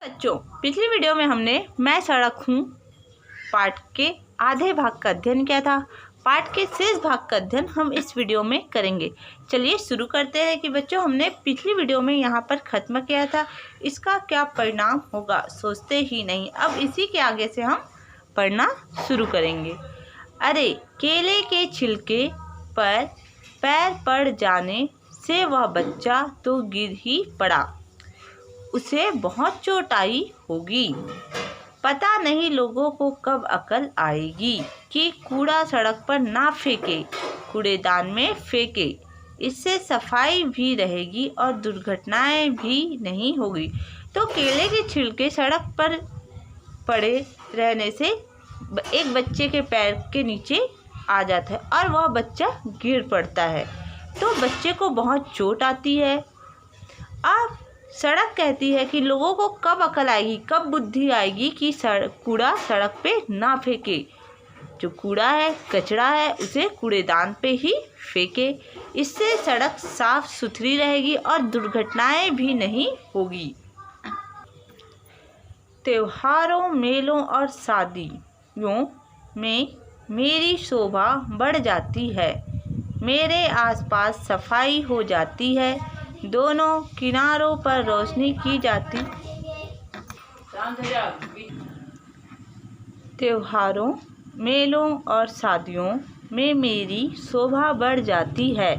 बच्चों, पिछली वीडियो में हमने मैं सड़क हूँ पाठ के आधे भाग का अध्ययन किया था। पाठ के शेष भाग का अध्ययन हम इस वीडियो में करेंगे। चलिए शुरू करते हैं कि बच्चों हमने पिछली वीडियो में यहाँ पर ख़त्म किया था, इसका क्या परिणाम होगा सोचते ही नहीं। अब इसी के आगे से हम पढ़ना शुरू करेंगे। अरे केले के छिलके पर पैर पड़ जाने से वह बच्चा तो गिर ही पड़ा, उसे बहुत चोट आई होगी। पता नहीं लोगों को कब अकल आएगी कि कूड़ा सड़क पर ना फेंके, कूड़ेदान में फेंके। इससे सफाई भी रहेगी और दुर्घटनाएं भी नहीं होगी। तो केले के छिलके सड़क पर पड़े रहने से एक बच्चे के पैर के नीचे आ जाता है और वह बच्चा गिर पड़ता है, तो बच्चे को बहुत चोट आती है। अब सड़क कहती है कि लोगों को कब अकल आएगी, कब बुद्धि आएगी कि कूड़ा सड़क पे ना फेंके। जो कूड़ा है, कचरा है, उसे कूड़ेदान पे ही फेंके। इससे सड़क साफ सुथरी रहेगी और दुर्घटनाएं भी नहीं होगी। त्योहारों, मेलों और शादियों में मेरी शोभा बढ़ जाती है। मेरे आसपास सफाई हो जाती है, दोनों किनारों पर रोशनी की जाती। त्योहारों, मेलों और शादियों में मेरी शोभा बढ़ जाती है।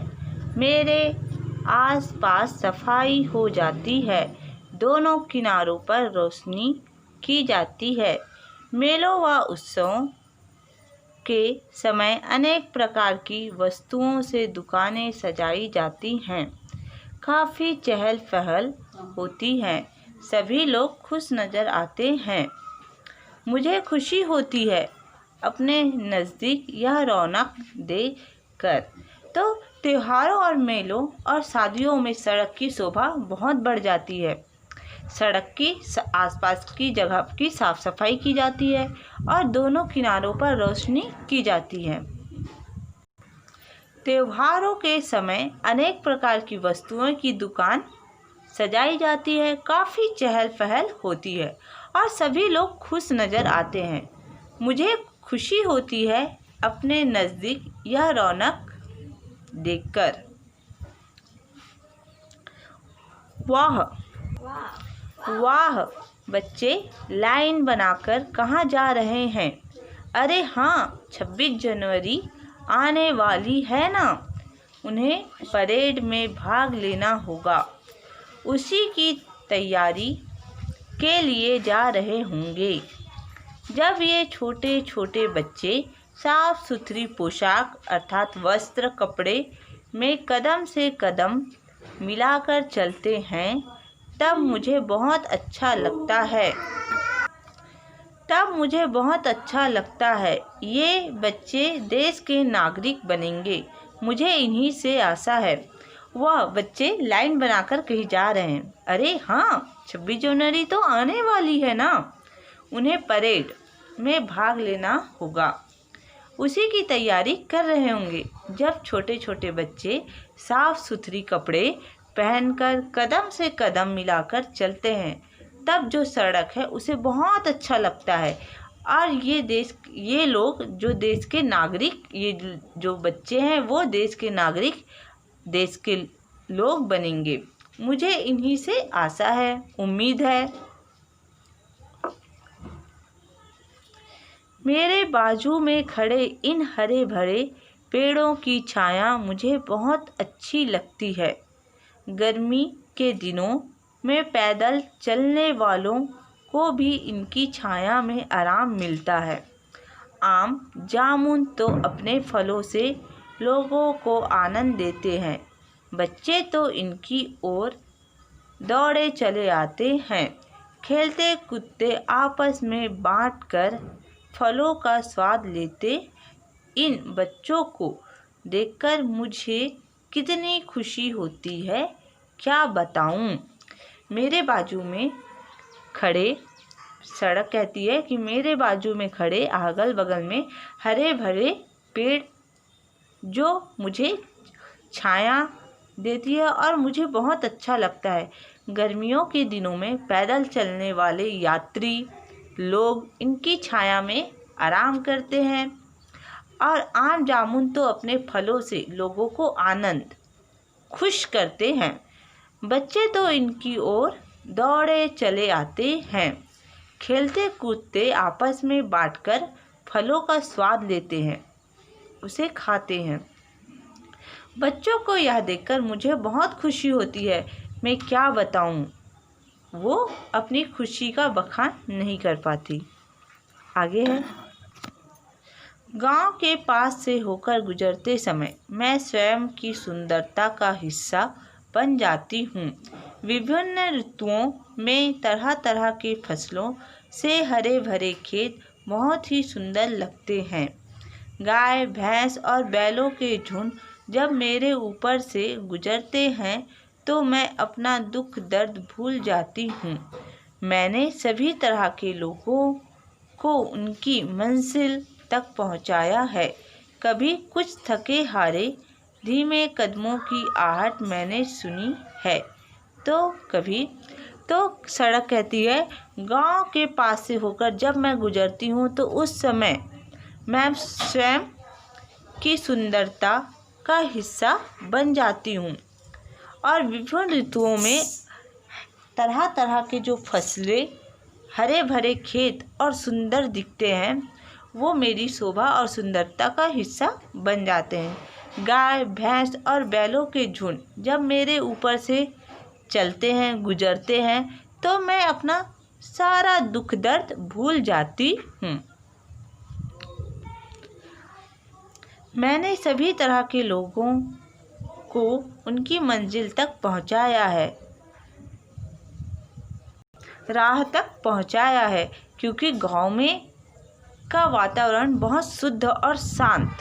मेरे आसपास सफाई हो जाती है, दोनों किनारों पर रोशनी की जाती है। मेलों व उत्सवों के समय अनेक प्रकार की वस्तुओं से दुकानें सजाई जाती हैं। काफ़ी चहल पहल होती है, सभी लोग खुश नज़र आते हैं। मुझे खुशी होती है अपने नज़दीक यह रौनक देखकर। तो त्योहारों और मेलों और शादियों में सड़क की शोभा बहुत बढ़ जाती है। सड़क की आसपास की जगह की साफ सफाई की जाती है और दोनों किनारों पर रोशनी की जाती है। त्योहारों के समय अनेक प्रकार की वस्तुओं की दुकान सजाई जाती है, काफ़ी चहल पहल होती है और सभी लोग खुश नज़र आते हैं। मुझे खुशी होती है अपने नज़दीक यह रौनक देखकर। वाह वाह, बच्चे लाइन बनाकर कहाँ जा रहे हैं? अरे हाँ, 26 जनवरी आने वाली है ना, उन्हें परेड में भाग लेना होगा। उसी की तैयारी के लिए जा रहे होंगे। जब ये छोटे छोटे बच्चे साफ सुथरी पोशाक अर्थात वस्त्र कपड़े में कदम से कदम मिलाकर चलते हैं, तब मुझे बहुत अच्छा लगता है। ये बच्चे देश के नागरिक बनेंगे, मुझे इन्हीं से आशा है। वह बच्चे लाइन बनाकर कहीं जा रहे हैं। अरे हाँ, 26 जनवरी तो आने वाली है ना, उन्हें परेड में भाग लेना होगा। उसी की तैयारी कर रहे होंगे। जब छोटे छोटे बच्चे साफ सुथरी कपड़े पहनकर कदम से कदम मिलाकर चलते हैं, तब जो सड़क है उसे बहुत अच्छा लगता है। और ये लोग जो देश के नागरिक, ये जो बच्चे हैं वो देश के नागरिक, देश के लोग बनेंगे। मुझे इन्हीं से आशा है, उम्मीद है। मेरे बाजू में खड़े इन हरे भरे पेड़ों की छाया मुझे बहुत अच्छी लगती है। गर्मी के दिनों में पैदल चलने वालों को भी इनकी छाया में आराम मिलता है। आम, जामुन तो अपने फलों से लोगों को आनंद देते हैं। बच्चे तो इनकी ओर दौड़े चले आते हैं। खेलते कूदते आपस में बांटकर फलों का स्वाद लेते। इन बच्चों को देखकर मुझे कितनी खुशी होती है, क्या बताऊं। मेरे बाजू में खड़े, सड़क कहती है कि मेरे बाजू में खड़े अगल बगल में हरे भरे पेड़ जो मुझे छाया देती है और मुझे बहुत अच्छा लगता है। गर्मियों के दिनों में पैदल चलने वाले यात्री लोग इनकी छाया में आराम करते हैं और आम जामुन तो अपने फलों से लोगों को आनंद खुश करते हैं। बच्चे तो इनकी ओर दौड़े चले आते हैं, खेलते कूदते आपस में बांटकर फलों का स्वाद लेते हैं, उसे खाते हैं। बच्चों को यह देखकर मुझे बहुत खुशी होती है, मैं क्या बताऊं, वो अपनी खुशी का बखान नहीं कर पाती। आगे है, गांव के पास से होकर गुजरते समय मैं स्वयं की सुंदरता का हिस्सा बन जाती हूँ। विभिन्न ऋतुओं में तरह तरह के फसलों से हरे भरे खेत बहुत ही सुंदर लगते हैं। गाय, भैंस और बैलों के झुंड जब मेरे ऊपर से गुजरते हैं तो मैं अपना दुख दर्द भूल जाती हूँ। मैंने सभी तरह के लोगों को उनकी मंजिल तक पहुँचाया है। कभी कुछ थके हारे धीमे कदमों की आहट मैंने सुनी है, तो कभी तो सड़क कहती है, गांव के पास से होकर जब मैं गुजरती हूँ तो उस समय मैं स्वयं की सुंदरता का हिस्सा बन जाती हूँ। और विभिन्न ऋतुओं में तरह तरह के जो फसलें, हरे भरे खेत और सुंदर दिखते हैं, वो मेरी शोभा और सुंदरता का हिस्सा बन जाते हैं। गाय, भैंस और बैलों के झुंड जब मेरे ऊपर से चलते हैं, गुजरते हैं, तो मैं अपना सारा दुख दर्द भूल जाती हूँ। मैंने सभी तरह के लोगों को उनकी मंजिल तक पहुँचाया है, राह तक पहुँचाया है, क्योंकि गांव में का वातावरण बहुत शुद्ध और शांत,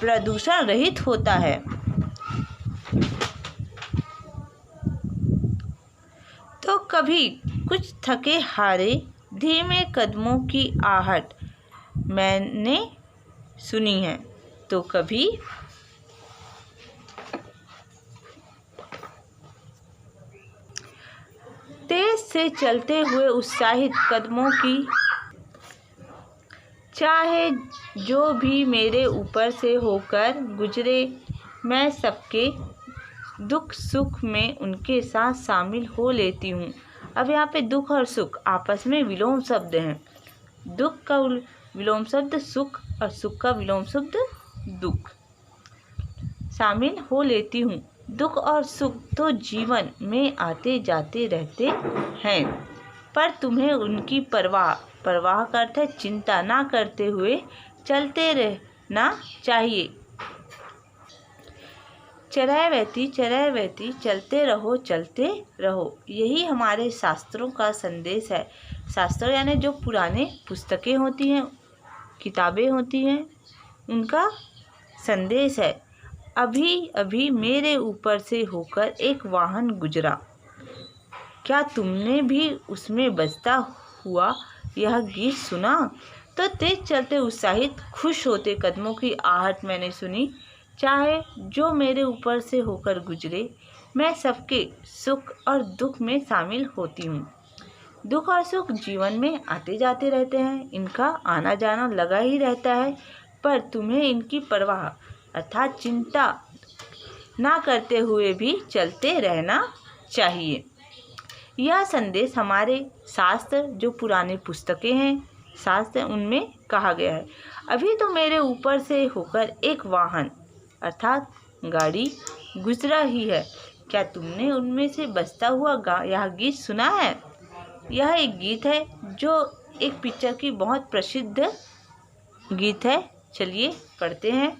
प्रदूषण रहित होता है। तो कभी कुछ थके हारे धीमे कदमों की आहट मैंने सुनी है, तो कभी तेज से चलते हुए उत्साहित कदमों की, चाहे जो भी मेरे ऊपर से होकर गुजरे, मैं सबके दुख सुख में उनके साथ शामिल हो लेती हूँ। अब यहाँ पे दुख और सुख आपस में विलोम शब्द हैं। दुख का विलोम शब्द सुख और सुख का विलोम शब्द दुख। शामिल हो लेती हूँ। दुख और सुख तो जीवन में आते जाते रहते हैं, पर तुम्हें उनकी परवाह का अर्थ है चिंता ना करते हुए चलते रहना चाहिए। चरय वहती चलते रहो, यही हमारे शास्त्रों का संदेश है। शास्त्र यानी जो पुराने पुस्तकें होती हैं, किताबें होती हैं, उनका संदेश है। अभी अभी मेरे ऊपर से होकर एक वाहन गुजरा, क्या तुमने भी उसमें बजता हुआ यह गीत सुना? तो तेज चलते उत्साहित खुश होते कदमों की आहट मैंने सुनी। चाहे जो मेरे ऊपर से होकर गुजरे, मैं सबके सुख और दुख में शामिल होती हूँ। दुख और सुख जीवन में आते जाते रहते हैं, इनका आना जाना लगा ही रहता है, पर तुम्हें इनकी परवाह अर्थात चिंता ना करते हुए भी चलते रहना चाहिए। यह संदेश हमारे शास्त्र, जो पुराने पुस्तकें हैं, शास्त्र, उनमें कहा गया है। अभी तो मेरे ऊपर से होकर एक वाहन अर्थात गाड़ी गुजरा ही है, क्या तुमने उनमें से बजता हुआ यह गीत सुना है? यह एक गीत है जो एक पिक्चर की बहुत प्रसिद्ध गीत है। चलिए पढ़ते हैं।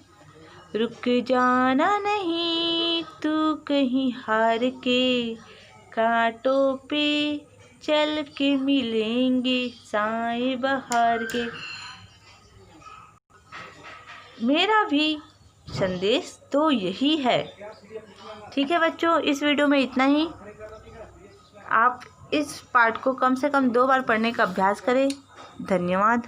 रुक जाना नहीं तू कहीं हार के, कांटों पे चल के मिलेंगे साए बहार के। मेरा भी संदेश तो यही है। ठीक है बच्चों, इस वीडियो में इतना ही। आप इस पाठ को कम से कम 2 बार पढ़ने का अभ्यास करें। धन्यवाद।